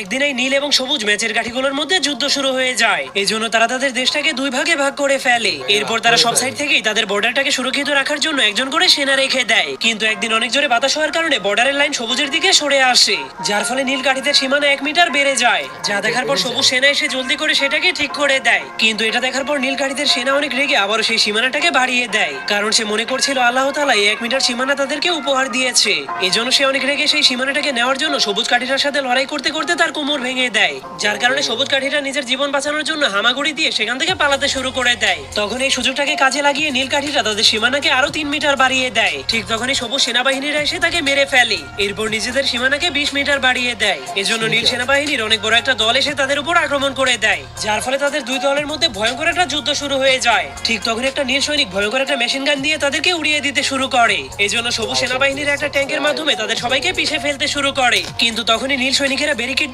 একদিন এই নীল এবং সবুজ ম্যাচের কাঠিগুলোর মধ্যে যুদ্ধ শুরু হয়ে যায়। এই জন্য তারা তাদের দেশটাকে দুই ভাগে ভাগ করে ফেলে। এরপর তারা সব সাইড থেকেই তাদের বর্ডারটাকে সুরক্ষিত রাখার জন্য একজন করে সেনা রেখে দেয়। কিন্তু একদিন অনেক জোরে বাতাস হওয়ার কারণে বর্ডারের লাইন সবুজের দিকে সরে আসে, যার ফলে নীল কাঠিদের সীমানা 1 মিটার বেড়ে যায়। যা দেখার পর সবুজ সেনা এসে জলদি করে সেটাকে ঠিক করে দেয়। কিন্তু এটা দেখার পর নীল কাঠিদের সেনা অনেক রেগে আবারও সেই সীমানাটাকে বাড়িয়ে দেয়, কারণ সে মনে করছিল আল্লাহ তাআলা এই 1 মিটার সীমানা তাদেরকে উপহার দিয়েছে। এজন্য সে অনেক রেগে সেই সীমানাটাকে নেওয়ার জন্য সবুজ কাঠিটার সাথে লড়াই করতে করতে তার কোমর ভেঙে দেয়, যার কারণে সবুজ কাঠিটা নিজের জীবন বাঁচানোর জন্য হামাগুড়ি দিয়ে সেখান থেকে পালাতে শুরু করে দেয়। তখন এই সুযোগটাকে কাজে লাগিয়ে নীল কাঠিটা তাদের সীমানাকে আরো 3 মিটার বাড়িয়ে দেয়। ঠিক তখনই সবুজ সেনাবাহিনীরা এসে তাকে মেরে ফেলে। এরপর নিজেদের সীমানাকে 20 মিটার বাড়িয়ে দেয়। এজন্য নীল সেনাবাহিনীর অনেক বড় একটা দল এসে তাদের উপর আক্রমণ করে দেয়, যার ফলে তাদের দুই দলের মধ্যে ভয়ঙ্কর একটা যুদ্ধ শুরু হয়ে যায়। ঠিক তখন একটা নীল সৈনিক ভয়ঙ্কর একটা মেশিন গান দিয়ে তাদেরকে উড়িয়ে দিতে শুরু করে। এজন্য সবুজ সেনাবাহিনীর একটা ট্যাঙ্কের মাধ্যমে তাদের সবাইকে পিষে ফেলতে শুরু করে। কিন্তু তখনই নীল সৈনিকেরা ব্যারিকেড